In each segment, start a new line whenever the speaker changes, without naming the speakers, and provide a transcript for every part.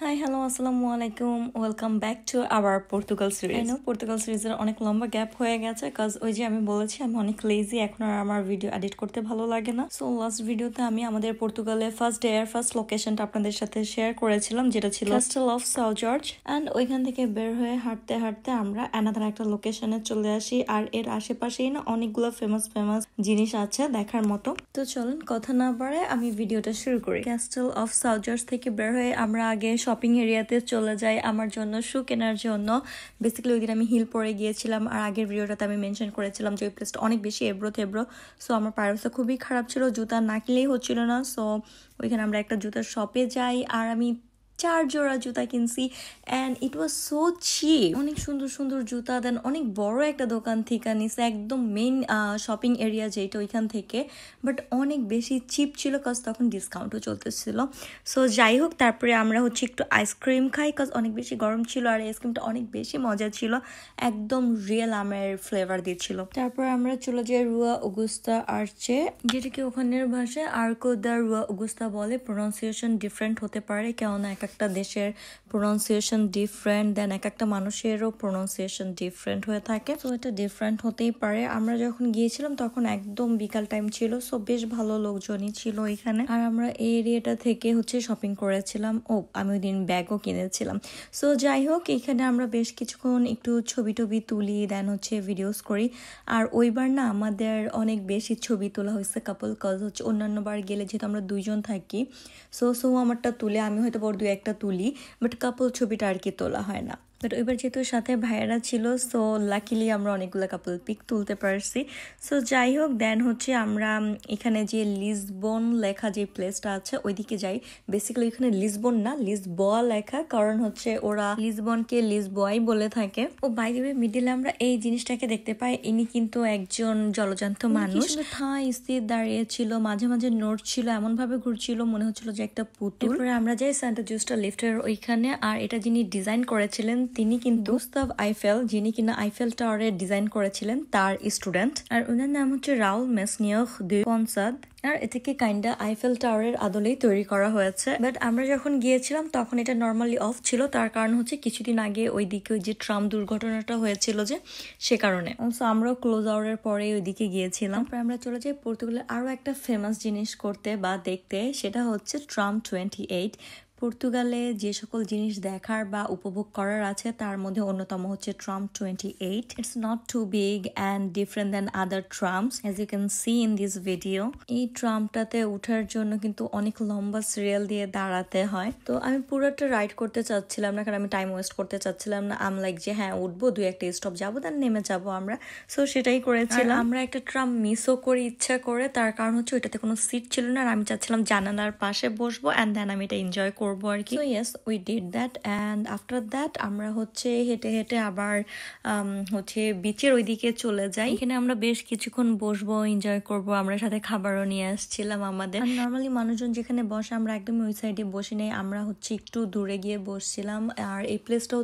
Hi hello আসসালামু আলাইকুম welcome back to our Portugal series. I know Portugal সিরিজের অনেক লম্বা গ্যাপ হয়ে গেছে কজ ওই যে আমি বলেছি আমি অনেক লেজি, এখন আর আমার ভিডিও এডিট করতে ভালো লাগে না। সো লাস্ট ভিডিওতে আমি আমাদের পর্তুগালের ফার্স্ট ডে এর ফার্স্ট লোকেশনটা আপনাদের সাথে শেয়ার করেছিলাম, যেটা ছিল castle of Sao George. And ওইখান থেকে বের হয়ে হাঁটতে হাঁটতে আমরা অ্যানাদার একটা লোকেশনে চলে আসি, আর এর আশেপাশেই না অনেকগুলো ফেমাস জিনিস আছে দেখার মতো। তো চলুন কথা না বাড়ায় আমি ভিডিওটা শুরু করি। ক্যাস্টেল অফ সাও জর্জ থেকে বের হয়ে আমরা আগে শপিং এরিয়াতে চলে যাই আমার জন্য শু কেনার জন্য। বেসিক্যালি ওই দিন আমি হিল পরে গিয়েছিলাম, আর আগের ভিডিওটাতে আমি মেনশন করেছিলাম যে ওই প্লেসটা অনেক বেশি এবড়ো থেবড়ো। সো আমার পায়ের অবস্থা খুবই খারাপ ছিল, জুতা না কিনলেই হচ্ছিল না। সো ওইখানে আমরা একটা জুতার শপে যাই, আর আমি 4 জোড়া জুতা কিনছি and it was so cheap. অনেক সুন্দর সুন্দর জুতা দেন অনেক বড় একটা দোকান থেকে নিছে, একদম মেইন শপিং এরিয়া যেটা ওইখান থেকে, বাট অনেক বেশি চিপ ছিল কজ তখন ডিসকাউন্টও চলতেছিল। সো যাই হোক, তারপরে আমরা একটু আইসক্রিম খাই কজ অনেক বেশি গরম ছিল, আর আইসক্রিমটা অনেক বেশি মজা ছিল, একদম রিয়েল আমের ফ্লেভার দিচ্ছিল। তারপর আমরা চলে যাই রুয়া অগুস্তা আর্চে, যেটাকে ওখানের ভাষায় আর্কো দা রুয়া অগুস্তা বলে। প্রোনাউন্সিয়েশন ডিফারেন্ট হতে পারে, কেননা এক একটা দেশের প্রোনাউন্সিয়েশন ডিফারেন্ট, দেন এক একটা মানুষেরও প্রোনাউন্সিয়েশন ডিফারেন্ট হয়ে থাকে। তো এটা ডিফারেন্ট হতেই পারে। আমরা যখন গিয়েছিলাম তখন একদম বিকাল টাইম ছিল, সো বেশ ভালো লোকজনই ছিল এখানে। আর আমরা এই এরিয়াটা থেকে শপিং করেছিলাম। আমি ওই দিন ব্যাগও কিনেছিলাম। সো যাই হোক, এখানে আমরা বেশ কিছুক্ষণ একটু ছবি টবি তুলি, দেন ভিডিওস করি। আর ওইবার না আমাদের অনেক বেশি ছবি তোলা হয়েছে কাপল, কজ অন্যান্য বার গেলে যেহেতু আমরা দুইজন থাকি, সো আমারটা তুলে আমি হয়তো বড় দুই একটা তুলি, বাট কাপল ছবিটা আর কি তোলা হয় না। বাট ওইবার যেহেতু সাথে ভাইয়েরা ছিল, সো লাকিলি আমরা অনেকগুলো কাপল পিক তুলতে পারছি। সো যাই হোক, দেন আমরা এখানে যে লিসবন লেখা যে প্লেসটা আছে ওইদিকে যাই। বেসিক্যালি এখানে লিসবন না, লিসবোয়া লেখা, কারণ ওরা লিসবনকে লিসবোয়াই বলে থাকে। ও বাই দ্য ওয়ে, মিডিলে আমরা এই জিনিসটাকে দেখতে পাই। ইনি কিন্তু একজন জলজান্ত মানুষ, ঠায় স্থির দাঁড়িয়ে ছিল, মাঝে মাঝে নোট ছিল, এমন ভাবে ঘুরছিল মনে হচ্ছিল যে একটা পুতুল। এরপরে আমরা যাই সান্টা জুস্টা লিফটের ওইখানে, আর এটা যিনি ডিজাইন করেছিলেন তিনি কিন্তু গুস্তাভ আইফেল, যিনি কিনা আইফেল টাওয়ারের ডিজাইন করেছিলেন, তার স্টুডেন্ট। আর ওনার নাম রাউল মেসনিয়খ দে পনসাদ। আর এটাকে কাইন্ডা আইফেল টাওয়ারের আদলেই তৈরি করা হয়েছে। বাট আমরা যখন গিয়েছিলাম তখন এটা নর্মালি অফ ছিল, তার কারণ কিছুদিন আগে ওইদিকে ওই যে ট্রাম দুর্ঘটনাটা হয়েছিল, যে সে কারণে। আমরাও ক্লোজ আওয়ারের পরে ওইদিকে গিয়েছিলাম। তারপর আমরা চলে যাই পর্তুগালের আরো একটা ফেমাস জিনিস করতে বা দেখতে, সেটা হচ্ছে ট্রাম 28। পর্তুগালে যে সকল জিনিস দেখার বা উপভোগ করার আছে তার মধ্যে অন্যতম হচ্ছে tram 28। It's not too big and different than other trams as you can see in this video. এই ট্রামটাতে ওঠার জন্য কিন্তু অনেক লম্বা সিরিয়াল দিয়ে দাঁড়াতে হয়। তো আমি পুরোটা রাইড করতে চাচ্ছিলাম না, কারণ আমি টাইম ওয়েস্ট করতে চাচ্ছিলাম না। আম লাইক যে হ্যাঁ উঠবো, দুই একটা স্টপ যাবো, দেন নেমে যাবো আমরা। সো সেটাই করেছিলাম। আমরা একটা ট্রাম মিসও করি ইচ্ছা করে, তার কারণ ওইটাতে কোনো সিট ছিল না, আর আমি চাচ্ছিলাম জানালার পাশে বসবো অ্যান্ড দেন আমি এটা এনজয় করবো আর কি। So yes, we did that. And after that আমরা হেঁটে হেঁটে আবার বিচের ওইদিকে চলে যাই। এখানে আমরা বেশ কিছুক্ষণ বসবো, এনজয় করবো। আমরা সাথে খাবারও নিয়ে আসছিলাম আমাদের। নর্মালি মানুষজন যেখানে বসে আমরা একদমই ওই সাইডে বসি নেই, আমরা একটু দূরে গিয়ে বসছিলাম। আর এই প্লেসটা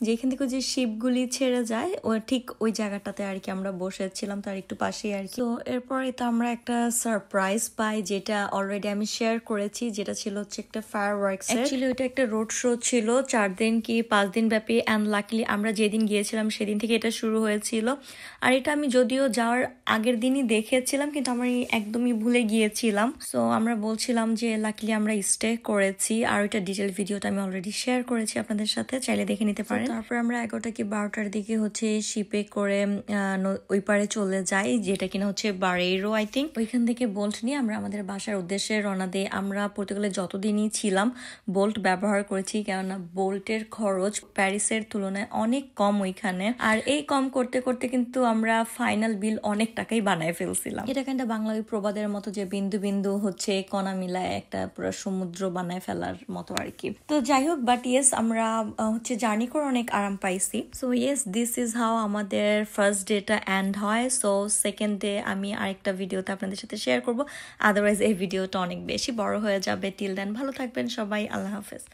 যেখান থেকে যে শিপগুলি ছেড়ে যায় ও ঠিক ওই জায়গাটাতে আর কি আমরা বসেছিলাম, তার একটু পাশেই আর কি। তো এরপরে তো আমরা একটা সারপ্রাইজ পাই, যেটা অলরেডি আমি শেয়ার করেছি, যেটা ছিল একটা ফায়ারওয়ার্কস। অ্যাকচুয়ালি ওইটা একটা রোড শো ছিল 4 দিন কি 5 দিন ব্যাপী, অ্যান্ড লাকিলি আমরা যেদিন গিয়েছিলাম সেদিন থেকে এটা শুরু হয়েছিল। আর এটা আমি যদিও যাওয়ার আগের দিনই দেখেছিলাম, কিন্তু আমি একদমই ভুলে গিয়েছিলাম। সো আমরা বলছিলাম যে লাকিলি আমরা স্টে করেছি, আর ওইটা ডিটেল ভিডিওটা আমি অলরেডি শেয়ার করেছি আপনাদের সাথে, চাইলে দেখে নিতে পারেন। তারপর আমরা 11টা কি 12টার দিকে শিপে করে ওই পারে চলে যাই, যেটা কিনা বারেইরো আই থিঙ্ক। ওইখান থেকে বোল্ট নিয়ে আমরা আমাদের বাসার উদ্দেশ্যে রওনা দিই। আমরা পর্তুগালে যতদিনই ছিলাম বোল্ট ব্যবহার করেছি, কেননা বোল্টের খরচ প্যারিসের তুলনায় অনেক কম ওইখানে। আর এই কম করতে করতে কিন্তু আমরা ফাইনাল বিল অনেক টাকাই বানায় ফেলছিলাম। এটা কিন্তু বাংলা ওই প্রবাদের মতো যে বিন্দু বিন্দু কণা মিলায় একটা পুরো সমুদ্র বানায় ফেলার মতো আর কি। তো যাই হোক, বাট ইয়েস আমরা জার্নি করে অনেক আরাম পাইছি। So yes, this is how আমাদের ফার্স্ট ডেটা এন্ড হয়। সো সেকেন্ড ডে আমি আরেকটা ভিডিওতে আপনাদের সাথে শেয়ার করবো, আদারওয়াইজ এই ভিডিওটা অনেক বেশি বড় হয়ে যাবে। টিল দেন ভালো থাকবেন সবাই, আল্লাহ হাফেজ।